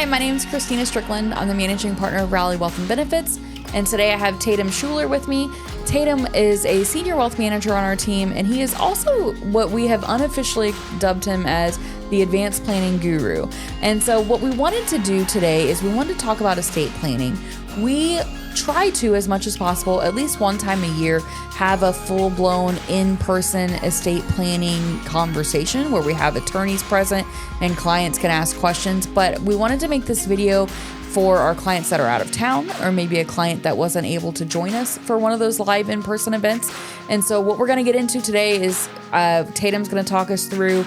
my name is Christina Strickland. I'm the managing partner of Rally Wealth and Benefits, and today I have Tatum Schuler with me. Tatum is a senior wealth manager on our team, and he is also what we have unofficially dubbed him as the advanced planning guru. And so what we wanted to do today is we wanted to talk about estate planning. We try to, as much as possible, at least one time a year, have a full-blown in-person estate planning conversation where we have attorneys present and clients can ask questions. But we wanted to make this video for our clients that are out of town, or maybe a client that wasn't able to join us for one of those live in-person events. And so what we're going to get into today is Tatum's going to talk us through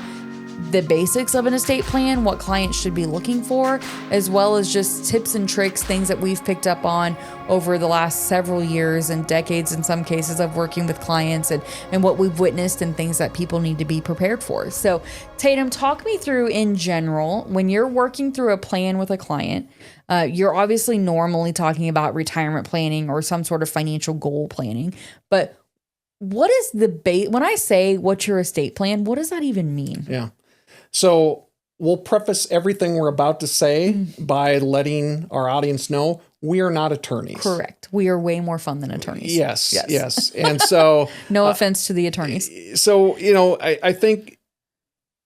the basics of an estate plan, what clients should be looking for, as well as just tips and tricks, things that we've picked up on over the last several years and decades in some cases of working with clients, and what we've witnessed and things that people need to be prepared for. So Tatum, talk me through in general, when you're working through a plan with a client, you're obviously normally talking about retirement planning or some sort of financial goal planning, but what is the when I say what's your estate plan, what does that even mean? Yeah. So we'll preface everything we're about to say by letting our audience know we are not attorneys. Correct. We are way more fun than attorneys. Yes. And so no offense to the attorneys. So, I think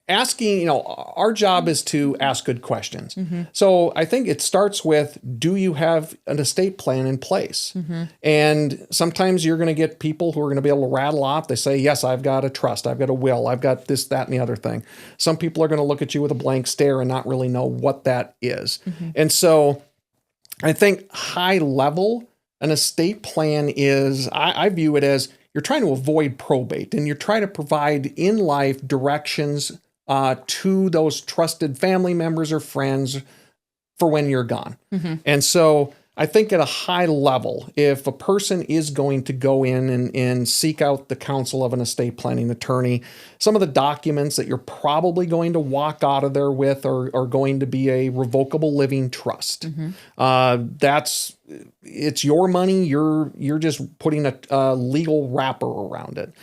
asking, our job is to ask good questions. So I think it starts with, do you have an estate plan in place? And sometimes you're going to get people who are going to be able to rattle off. They say, yes, I've got a trust. I've got a will. I've got this, that, and the other thing. Some people are going to look at you with a blank stare and not really know what that is. And so I think high level, an estate plan is, I view it as you're trying to avoid probate and you're trying to provide in life directions to those trusted family members or friends for when you're gone. And so I think at a high level, if a person is going to go in and seek out the counsel of an estate planning attorney, some of the documents that you're probably going to walk out of there with are going to be a revocable living trust. It's your money. You're just putting a legal wrapper around it.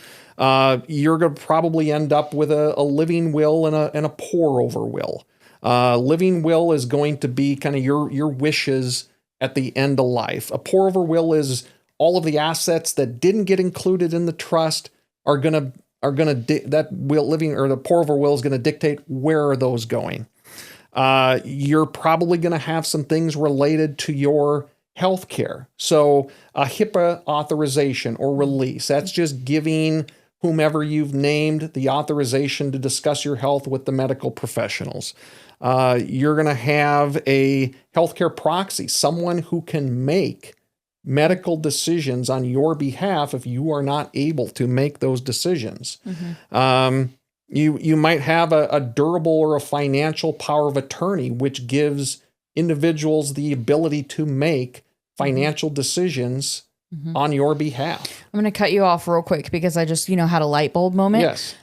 You're going to probably end up with a living will and a pour-over will. Living will is going to be kind of your wishes at the end of life. A pour-over will is all of the assets that didn't get included in the trust that will living, or the pour-over will is going to dictate where are those going. You're probably going to have some things related to your health care. So a HIPAA authorization or release, that's just giving whomever you've named the authorization to discuss your health with the medical professionals. You're going to have a healthcare proxy, someone who can make medical decisions on your behalf if you are not able to make those decisions. You might have a durable or a financial power of attorney, which gives individuals the ability to make financial decisions on your behalf. I'm going to cut you off real quick because I just, had a light bulb moment. Yes.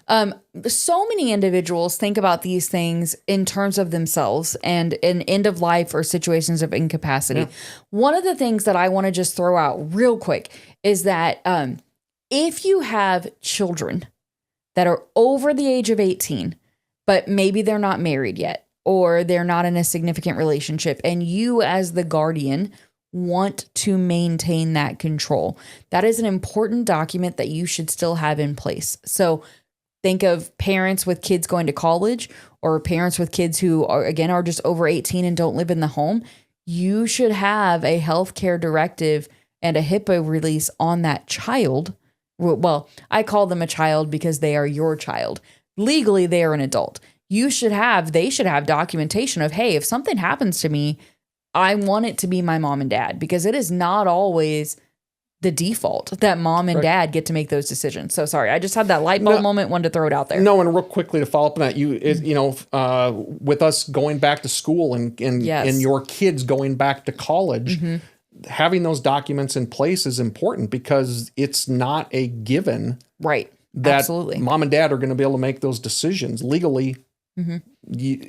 So many individuals think about these things in terms of themselves and in end of life or situations of incapacity. One of the things that I want to just throw out real quick is that if you have children that are over the age of 18, but maybe they're not married yet, or they're not in a significant relationship, and you as the guardian want to maintain that control, that is an important document that you should still have in place. So think of parents with kids going to college, or parents with kids who are just over 18 and don't live in the home. You should have a healthcare directive and a HIPAA release on that child. Well, I call them a child because they are your child. Legally, they are an adult. They should have documentation of, hey, if something happens to me, I want it to be my mom and dad, because it is not always the default that mom and dad get to make those decisions. So sorry, I just had that light bulb moment, wanted to throw it out there. No, and real quickly to follow up on that, with us going back to school and your kids going back to college, having those documents in place is important, because it's not a given. Right. That Absolutely. Mom and dad are going to be able to make those decisions legally.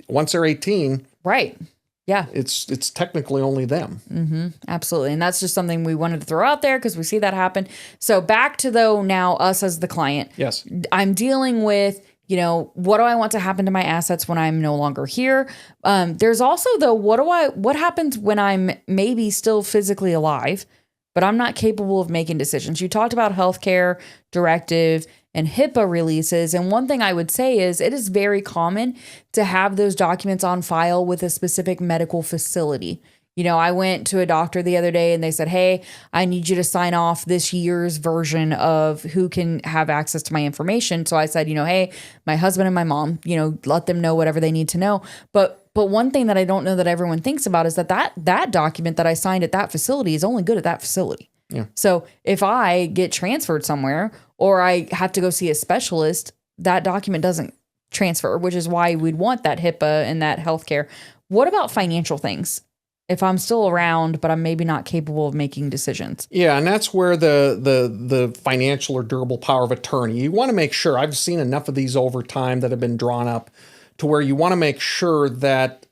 Once they're 18. Right. Yeah. It's technically only them. Absolutely. And that's just something we wanted to throw out there because we see that happen. So back to now us as the client. Yes. I'm dealing with What do I want to happen to my assets when I'm no longer here? There's also the what happens when I'm maybe still physically alive, but I'm not capable of making decisions. You talked about healthcare directive and HIPAA releases. And one thing I would say is it is very common to have those documents on file with a specific medical facility. I went to a doctor the other day and they said, hey, I need you to sign off this year's version of who can have access to my information. So I said, hey, my husband and my mom, let them know whatever they need to know. But one thing that I don't know that everyone thinks about is that document that I signed at that facility is only good at that facility. Yeah. So if I get transferred somewhere or I have to go see a specialist, that document doesn't transfer, which is why we'd want that HIPAA and that healthcare. What about financial things? If I'm still around, but I'm maybe not capable of making decisions. Yeah, and that's where the financial or durable power of attorney, you want to make sure, I've seen enough of these over time that have been drawn up to where you want to make sure that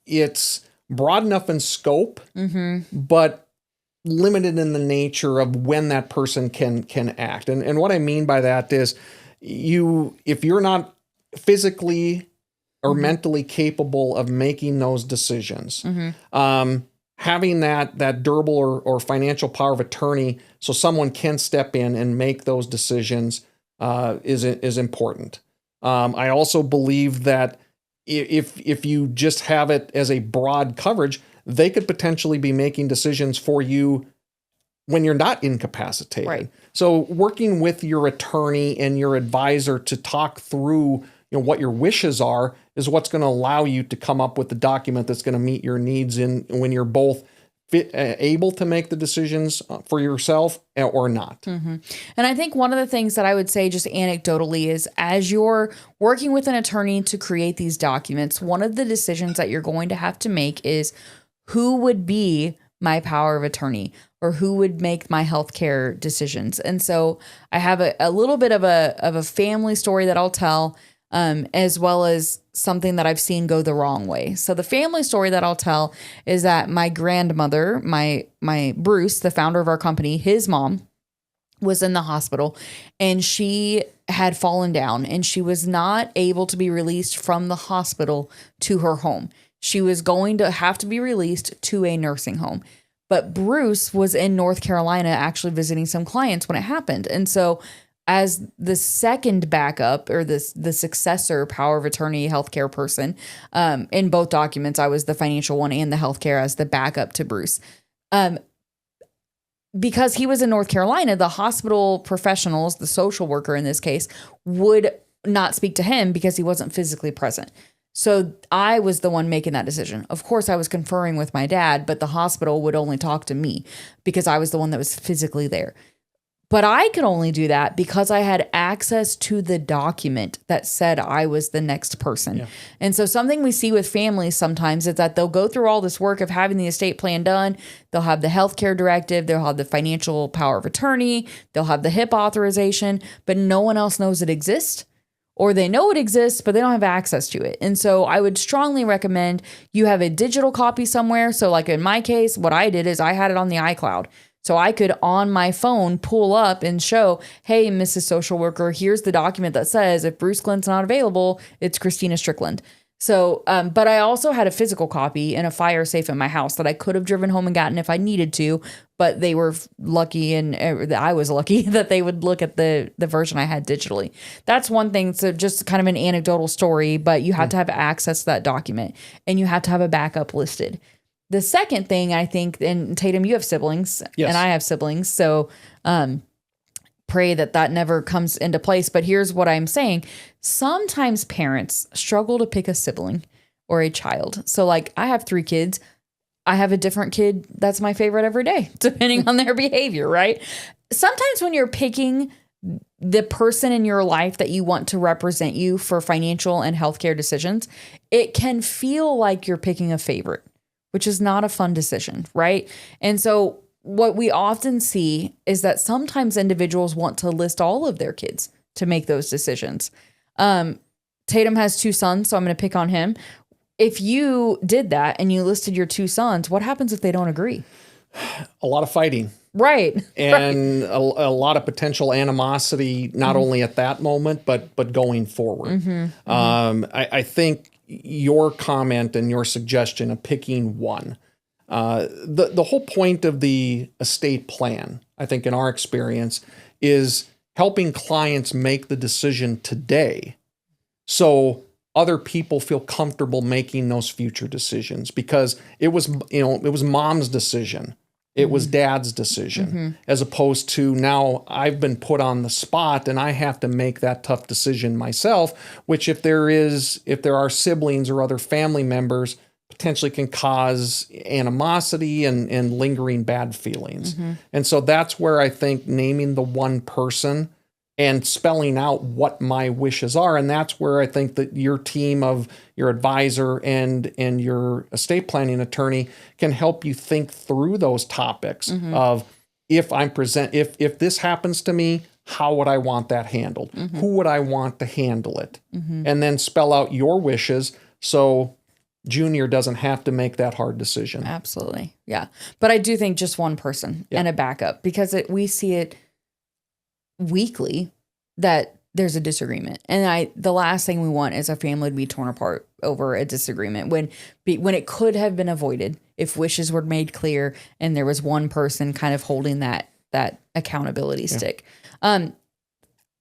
it's broad enough in scope, but limited in the nature of when that person can act. And what I mean by that is if you're not physically or mentally capable of making those decisions. Having that durable or financial power of attorney so someone can step in and make those decisions is important. I also believe that if you just have it as a broad coverage, they could potentially be making decisions for you when you're not incapacitated. Right. So working with your attorney and your advisor to talk through what your wishes are is what's going to allow you to come up with the document that's going to meet your needs when you're both able to make the decisions for yourself or not. And I think one of the things that I would say just anecdotally is as you're working with an attorney to create these documents, one of the decisions that you're going to have to make is who would be my power of attorney or who would make my healthcare decisions. And so I have a little bit of a family story that I'll tell, as well as something that I've seen go the wrong way. So the family story that I'll tell is that my grandmother, my Bruce, the founder of our company, his mom was in the hospital and she had fallen down and she was not able to be released from the hospital to her home. She was going to have to be released to a nursing home. But Bruce was in North Carolina actually visiting some clients when it happened. And so as the second backup or the successor power of attorney healthcare person, in both documents, I was the financial one and the healthcare as the backup to Bruce. Because he was in North Carolina, the hospital professionals, the social worker in this case, would not speak to him because he wasn't physically present. So I was the one making that decision. Of course, I was conferring with my dad, but the hospital would only talk to me because I was the one that was physically there. But I could only do that because I had access to the document that said I was the next person. Yeah. And so something we see with families sometimes is that they'll go through all this work of having the estate plan done. They'll have the healthcare directive. They'll have the financial power of attorney. They'll have the HIPAA authorization, but no one else knows it exists. Or they know it exists, but they don't have access to it. And so I would strongly recommend you have a digital copy somewhere. So like in my case, what I did is I had it on the iCloud. So I could on my phone pull up and show, hey, Mrs. Social Worker, here's the document that says if Bruce Glenn's not available, it's Christina Strickland. So, but I also had a physical copy in a fire safe at my house that I could have driven home and gotten if I needed to, but they were lucky and I was lucky that they would look at the version I had digitally. That's one thing. So just kind of an anecdotal story, but you have to have access to that document and you have to have a backup listed. The second thing I think, and Tatum, you have siblings and I have siblings. So, pray that never comes into place. But here's what I'm saying. Sometimes parents struggle to pick a sibling or a child. So like I have 3 kids. I have a different kid that's my favorite every day, depending on their behavior, right? Sometimes when you're picking the person in your life that you want to represent you for financial and healthcare decisions, it can feel like you're picking a favorite, which is not a fun decision, right? And so what we often see is that sometimes individuals want to list all of their kids to make those decisions. Tatum has 2 sons, so I'm going to pick on him. If you did that and you listed your 2 sons, what happens if they don't agree? A lot of fighting. Right. And a lot of potential animosity, not only at that moment, but going forward. I think your comment and your suggestion of picking one, the whole point of the estate plan, I think in our experience, is helping clients make the decision today so other people feel comfortable making those future decisions, because it was mom's decision. It was dad's decision, as opposed to now I've been put on the spot and I have to make that tough decision myself, which if there are siblings or other family members, potentially can cause animosity and lingering bad feelings. And so that's where I think naming the one person and spelling out what my wishes are. And that's where I think that your team of your advisor and your estate planning attorney can help you think through those topics of if this happens to me, how would I want that handled? Who would I want to handle it? And then spell out your wishes so Junior doesn't have to make that hard decision. Absolutely. Yeah. But I do think just one person and a backup, because we see it weekly that there's a disagreement. And the last thing we want is a family to be torn apart over a disagreement when it could have been avoided if wishes were made clear and there was one person kind of holding that accountability stick. To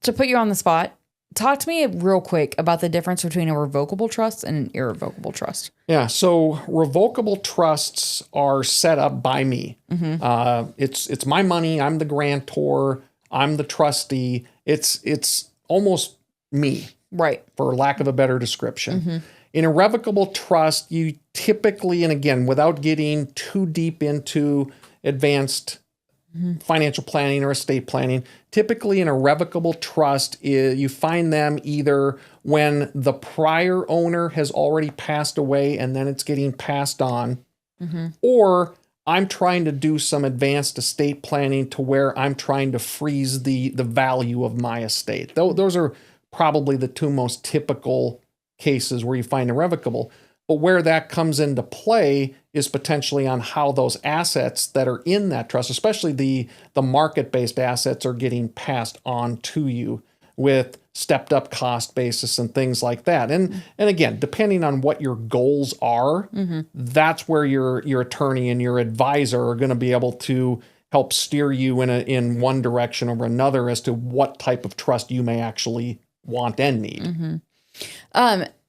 put you on the spot, talk to me real quick about the difference between a revocable trust and an irrevocable trust. Yeah, so revocable trusts are set up by me. It's my money. I'm the grantor. I'm the trustee. It's almost me, right? For lack of a better description. In a revocable trust, you typically, and again, without getting too deep into advanced financial planning or estate planning, typically in a revocable trust, you find them either when the prior owner has already passed away and then it's getting passed on, or I'm trying to do some advanced estate planning to where I'm trying to freeze the value of my estate. Those are probably the two most typical cases where you find irrevocable. But where that comes into play is potentially on how those assets that are in that trust, especially the market-based assets, are getting passed on to you with stepped up cost basis and things like that. And again, depending on what your goals are, that's where your attorney and your advisor are going to be able to help steer you in one direction or another as to what type of trust you may actually want and need.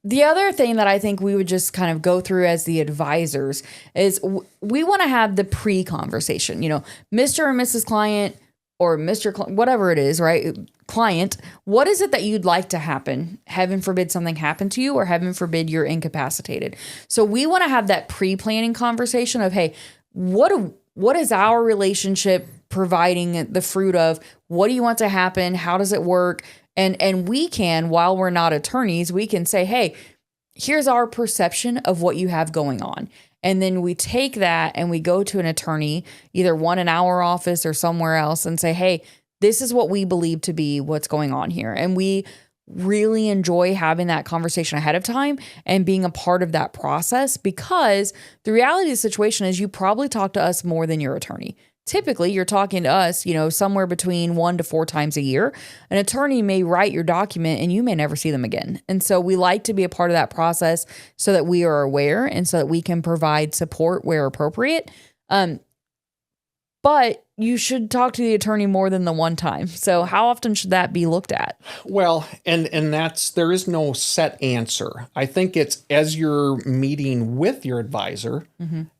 The other thing that I think we would just kind of go through as the advisors is we want to have the pre-conversation, Mr. and Mrs. Client, or Mr. Whatever it is, right? Client, what is it that you'd like to happen? Heaven forbid something happened to you, or heaven forbid you're incapacitated. So we want to have that pre-planning conversation of, hey, what is our relationship providing the fruit of? What do you want to happen? How does it work? And we can, while we're not attorneys, we can say, hey, here's our perception of what you have going on. And then we take that and we go to an attorney, either one in our office or somewhere else, and say, hey, this is what we believe to be what's going on here. And we really enjoy having that conversation ahead of time and being a part of that process, because the reality of the situation is you probably talk to us more than your attorney. Typically, you're talking to us, somewhere between 1 to 4 times a year. An attorney may write your document and you may never see them again. And so we like to be a part of that process so that we are aware and so that we can provide support where appropriate. But you should talk to the attorney more than the one time. So how often should that be looked at? Well, and there is no set answer. I think it's as you're meeting with your advisor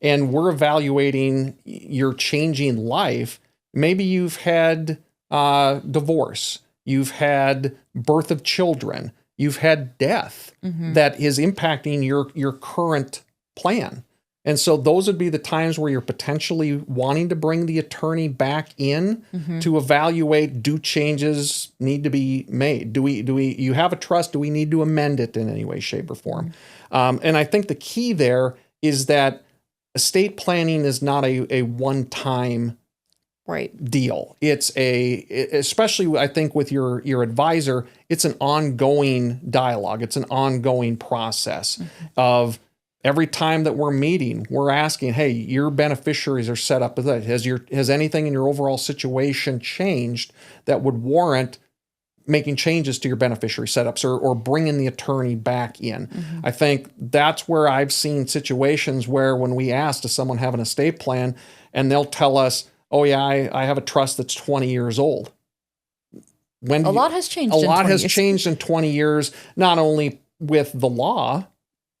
and we're evaluating your changing life, maybe you've had divorce, you've had birth of children, you've had death that is impacting your current plan. And so those would be the times where you're potentially wanting to bring the attorney back in to evaluate, do changes need to be made? You have a trust, do we need to amend it in any way, shape, or form? And I think the key there is that estate planning is not a one-time deal. It's especially I think with your advisor, it's an ongoing dialogue. It's an ongoing process of Every time that we're meeting, we're asking, hey, your beneficiaries are set up with that. Has anything in your overall situation changed that would warrant making changes to your beneficiary setups or bringing the attorney back in? I think that's where I've seen situations where when we ask, does someone have an estate plan? And they'll tell us, oh yeah, I have a trust that's 20 years old. A lot has changed. A lot has changed in 20 years, not only with the law,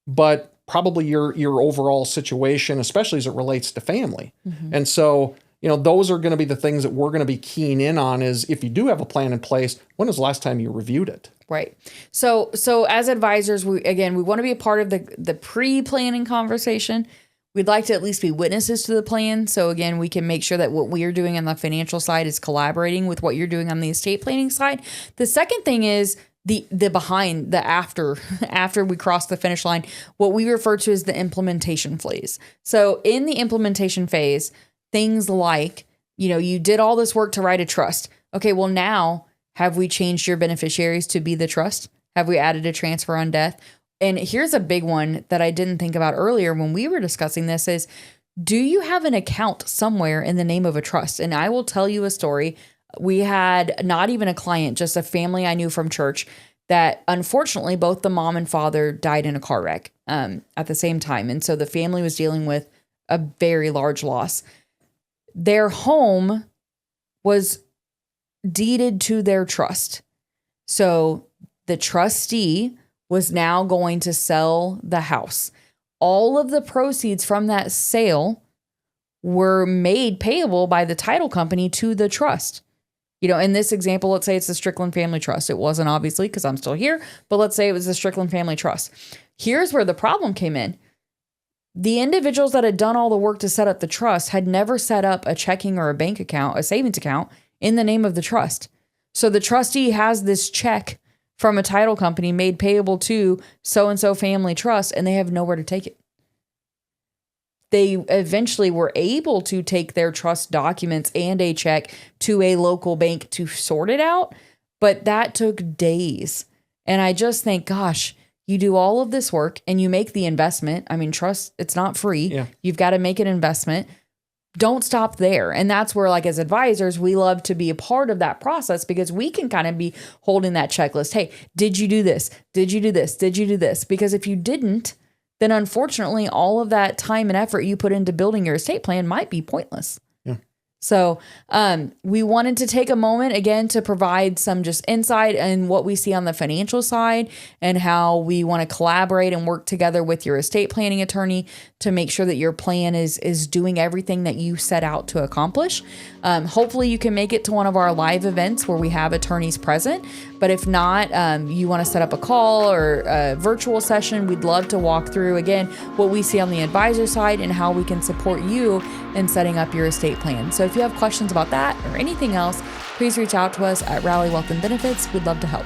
but probably your overall situation, especially as it relates to family. And so, those are going to be the things that we're going to be keying in on is if you do have a plan in place, when was the last time you reviewed it? Right. So as advisors, we want to be a part of the pre-planning conversation. We'd like to at least be witnesses to the plan. So again, we can make sure that what we are doing on the financial side is collaborating with what you're doing on the estate planning side. The second thing is the behind, the after we cross the finish line, what we refer to as the implementation phase. So in the implementation phase, things like, you did all this work to write a trust. Okay, well now, have we changed your beneficiaries to be the trust? Have we added a transfer on death? And here's a big one that I didn't think about earlier when we were discussing this is, do you have an account somewhere in the name of a trust? And I will tell you a story. We had not even a client, just a family I knew from church that unfortunately both the mom and father died in a car wreck at the same time. And so the family was dealing with a very large loss. Their home was deeded to their trust. So the trustee was now going to sell the house. All of the proceeds from that sale were made payable by the title company to the trust. In this example, let's say it's the Strickland Family Trust. It wasn't obviously because I'm still here, but let's say it was the Strickland Family Trust. Here's where the problem came in. The individuals that had done all the work to set up the trust had never set up a checking or a bank account, a savings account in the name of the trust. So the trustee has this check from a title company made payable to so-and-so family trust, and they have nowhere to take it. They eventually were able to take their trust documents and a check to a local bank to sort it out, but that took days. And I just think, gosh, you do all of this work and you make the investment. I mean, trust, it's not free. Yeah. You've got to make an investment. Don't stop there. And that's where, like, as advisors, we love to be a part of that process because we can kind of be holding that checklist. Hey, did you do this? Did you do this? Did you do this? Because if you didn't, then unfortunately, all of that time and effort you put into building your estate plan might be pointless. Yeah. So we wanted to take a moment again to provide some just insight in what we see on the financial side and how we want to collaborate and work together with your estate planning attorney to make sure that your plan is doing everything that you set out to accomplish. Hopefully you can make it to one of our live events where we have attorneys present. But if not, you want to set up a call or a virtual session, we'd love to walk through, again, what we see on the advisor side and how we can support you in setting up your estate plan. So if you have questions about that or anything else, please reach out to us at Rally Wealth and Benefits. We'd love to help.